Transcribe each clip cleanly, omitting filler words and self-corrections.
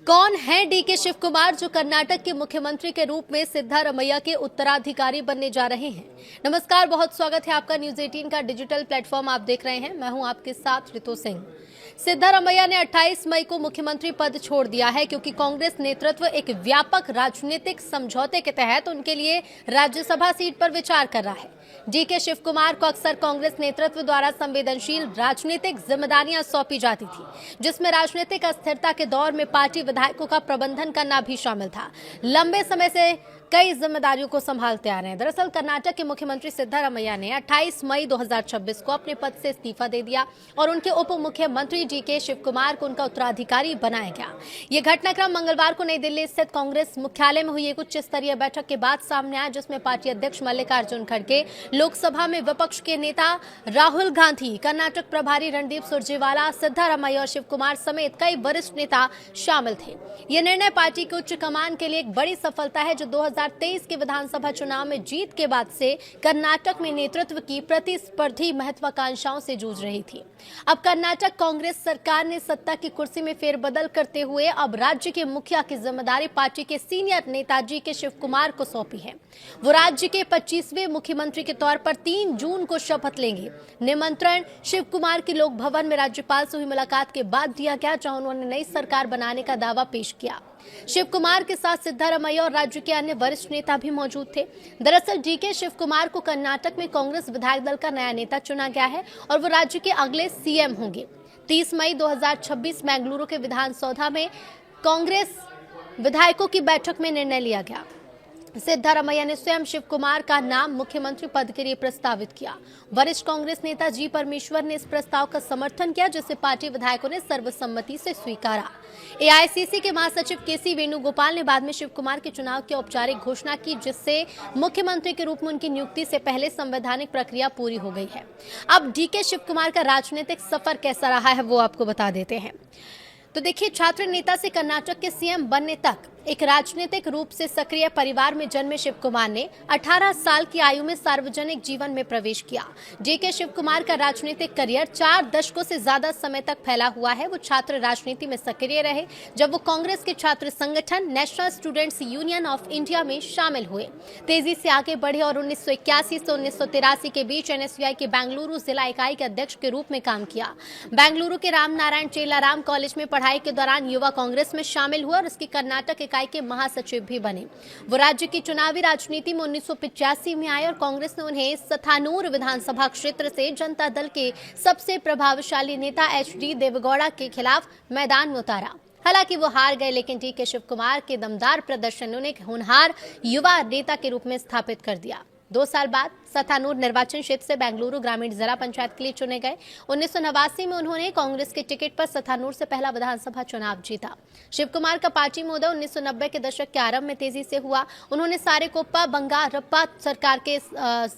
कौन है डीके शिव कुमार जो कर्नाटक के मुख्यमंत्री के रूप में सिद्धारमैया के उत्तराधिकारी बनने जा रहे हैं। नमस्कार, बहुत स्वागत है आपका न्यूज 18 का डिजिटल प्लेटफॉर्म आप देख रहे हैं। मैं हूं आपके साथ रितु सिंह। सिद्धारमैया ने 28 मई को मुख्यमंत्री पद छोड़ दिया है क्योंकि कांग्रेस नेतृत्व एक व्यापक राजनीतिक समझौते के तहत उनके लिए राज्यसभा सीट पर विचार कर रहा है। डीके शिव कुमार को अक्सर कांग्रेस नेतृत्व द्वारा संवेदनशील राजनीतिक जिम्मेदारियां सौंपी जाती थी, जिसमें राजनीतिक अस्थिरता के दौर में पार्टी विधायकों का प्रबंधन करना भी शामिल था। लंबे समय से कई जिम्मेदारियों को संभालते आ रहे हैं। दरअसल कर्नाटक के मुख्यमंत्री सिद्धारमैया ने 28 मई 2026 को अपने पद से इस्तीफा दे दिया और उनके उप मुख्यमंत्री डीके शिव कुमार को उनका उत्तराधिकारी बनाया गया। ये घटनाक्रम मंगलवार को नई दिल्ली स्थित कांग्रेस मुख्यालय में हुई एक उच्च स्तरीय बैठक के बाद सामने आया, जिसमें पार्टी अध्यक्ष मल्लिकार्जुन खड़गे, लोकसभा में विपक्ष के नेता राहुल गांधी, कर्नाटक प्रभारी रणदीप सुरजेवाला, सिद्धारमैया और शिव कुमार समेत कई वरिष्ठ नेता शामिल थे। यह निर्णय पार्टी की उच्च कमान के लिए एक बड़ी सफलता है, जो 2023 के विधानसभा चुनाव में जीत के बाद से कर्नाटक में नेतृत्व की प्रतिस्पर्धी महत्वाकांक्षाओं से जूझ रही थी। अब कर्नाटक कांग्रेस सरकार ने सत्ता की कुर्सी में फेरबदल करते हुए अब राज्य के मुखिया की जिम्मेदारी पार्टी के सीनियर नेता डीके शिव कुमार को सौंपी है। वो राज्य के 25वें मुख्यमंत्री के तौर पर 3 जून को शपथ लेंगे। निमंत्रण शिव कुमार की लोक भवन में राज्यपाल से हुई मुलाकात के बाद दिया गया, जहां उन्होंने नई सरकार बनाने का दावा पेश किया। शिव कुमार के साथ सिद्धारमैया और राज्य के अन्य वरिष्ठ नेता भी मौजूद थे। दरअसल डीके शिव कुमार को कर्नाटक में कांग्रेस विधायक दल का नया नेता चुना गया है और वो राज्य के अगले सीएम होंगे। 30 मई 2026 बेंगलुरु के विधानसौधा में कांग्रेस विधायकों की बैठक में निर्णय लिया गया। सिद्धारमैया ने स्वयं शिव कुमार का नाम मुख्यमंत्री पद के लिए प्रस्तावित किया। वरिष्ठ कांग्रेस नेता जी परमेश्वर ने इस प्रस्ताव का समर्थन किया, जिसे पार्टी विधायकों ने सर्वसम्मति से स्वीकारा। एआईसीसी के महासचिव केसी वेणुगोपाल ने बाद में शिव कुमार के चुनाव की औपचारिक घोषणा की, जिससे मुख्यमंत्री के रूप में उनकी नियुक्ति से पहले संवैधानिक प्रक्रिया पूरी हो गई है। अब डीके शिव कुमार का राजनीतिक सफर कैसा रहा है वो आपको बता देते हैं। तो देखिए, छात्र नेता से कर्नाटक के सीएम बनने तक एक राजनीतिक रूप से सक्रिय परिवार में जन्मे शिव कुमार ने 18 साल की आयु में सार्वजनिक जीवन में प्रवेश किया। डीके शिव कुमार का राजनीतिक करियर 4 दशकों से ज्यादा समय तक फैला हुआ है। वो छात्र राजनीति में सक्रिय रहे जब वो कांग्रेस के छात्र संगठन national students union of India में शामिल हुए, तेजी से आगे बढ़े और 1981 से 1983 के बीच एनएसयूआई के बेंगलुरु जिला इकाई के अध्यक्ष के रूप में काम किया। बेंगलुरु के रामनारायण चेलाराम कॉलेज में पढ़ाई के दौरान युवा कांग्रेस में शामिल हुआ और इसकी कर्नाटक इकाई के महासचिव भी बने। वो राज्य की चुनावी राजनीति में 1985 में आए और कांग्रेस ने उन्हें सथानूर विधानसभा क्षेत्र से जनता दल के सबसे प्रभावशाली नेता एचडी देवेगौड़ा के खिलाफ मैदान में उतारा। हालांकि वो हार गए, लेकिन डीके शिव कुमार के दमदार प्रदर्शन ने उन्हें होनहार युवा नेता के रूप में स्थापित कर दिया। 2 साल बाद सथानूर निर्वाचन क्षेत्र से बेंगलुरु ग्रामीण जिला पंचायत के लिए चुने गए। 1989 में उन्होंने कांग्रेस के टिकट पर सथानूर से पहला विधानसभा चुनाव जीता। शिव कुमार का पार्टी में उदय 1990 के दशक के आरंभ में तेजी से हुआ। उन्होंने सारेकोप्पा बंगारप्पा सरकार के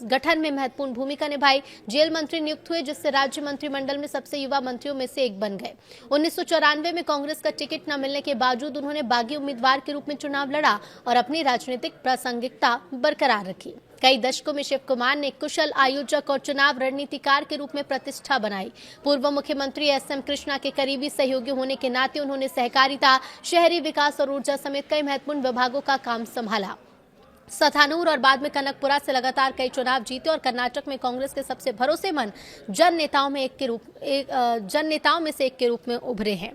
गठन में महत्वपूर्ण भूमिका निभाई। जेल मंत्री नियुक्त हुए, जिससे राज्य मंत्रिमंडल में सबसे युवा मंत्रियों में से एक बन गए। 1994 में कांग्रेस का टिकट न मिलने के बावजूद उन्होंने बागी उम्मीदवार के रूप में चुनाव लड़ा और अपनी राजनीतिक प्रासंगिकता बरकरार रखी। कई दशकों में शिव कुमार ने कुशल आयोजक और चुनाव रणनीतिकार के रूप में प्रतिष्ठा बनाई। पूर्व मुख्यमंत्री एसएम कृष्णा के करीबी सहयोगी होने के नाते उन्होंने सहकारिता, शहरी विकास और ऊर्जा समेत कई महत्वपूर्ण विभागों का काम संभाला। सथानूर और बाद में कनकपुरा से लगातार कई चुनाव जीते और कर्नाटक में कांग्रेस के सबसे भरोसेमंद जन नेताओं में से एक के रूप में उभरे हैं।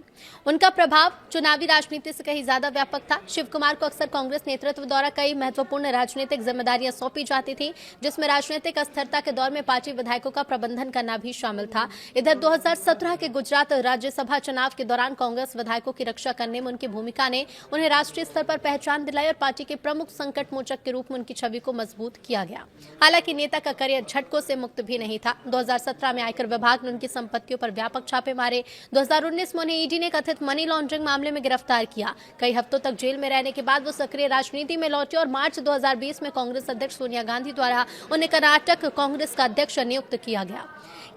उनका प्रभाव चुनावी राजनीति से कहीं ज्यादा व्यापक था। शिव कुमार को अक्सर कांग्रेस नेतृत्व द्वारा कई महत्वपूर्ण राजनीतिक जिम्मेदारियां सौंपी जाती थी, जिसमें राजनीतिक अस्थिरता के दौर में पार्टी विधायकों का प्रबंधन करना भी शामिल था। इधर 2017 के गुजरात राज्यसभा चुनाव के दौरान कांग्रेस विधायकों की रक्षा करने में उनकी भूमिका ने उन्हें राष्ट्रीय स्तर पर पहचान दिलाई और पार्टी के प्रमुख संकट मोचक के रूप में उनकी छवि को मजबूत किया गया। हालांकि नेता का करियर झटकों से मुक्त भी नहीं था। 2017 में आयकर विभाग ने उनकी संपत्तियों पर व्यापक छापे मारे। 2019 में उन्हें ईडी ने कथित मनी लॉन्ड्रिंग मामले में गिरफ्तार किया। कई हफ्तों तक जेल में रहने के बाद वो सक्रिय राजनीति में लौटे और मार्च 2020 में कांग्रेस अध्यक्ष सोनिया गांधी द्वारा उन्हें कर्नाटक कांग्रेस का अध्यक्ष नियुक्त किया गया।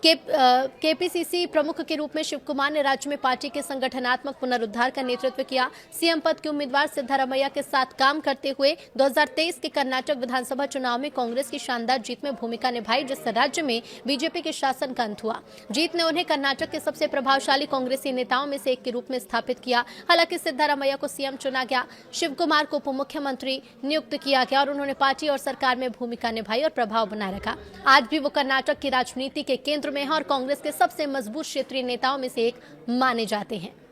केपीसीसी प्रमुख के रूप में शिव कुमार ने राज्य में पार्टी के संगठनात्मक पुनरुद्धार का नेतृत्व किया। सीएम पद के उम्मीदवार सिद्धारमैया के साथ काम करते हुए 2023 2023 के कर्नाटक विधानसभा चुनाव में कांग्रेस की शानदार जीत में भूमिका निभाई, जिससे राज्य में बीजेपी के शासन का अंत हुआ। जीत ने उन्हें कर्नाटक के सबसे प्रभावशाली कांग्रेसी नेताओं में से एक के रूप में स्थापित किया। हालांकि सिद्धारमैया को सीएम चुना गया, शिव कुमार को उप मुख्यमंत्री नियुक्त किया गया और उन्होंने पार्टी और सरकार में भूमिका निभाई और प्रभाव बनाए रखा। आज भी वो कर्नाटक की राजनीति के केंद्र में है और कांग्रेस के सबसे मजबूत क्षेत्रीय नेताओं में से एक माने जाते हैं।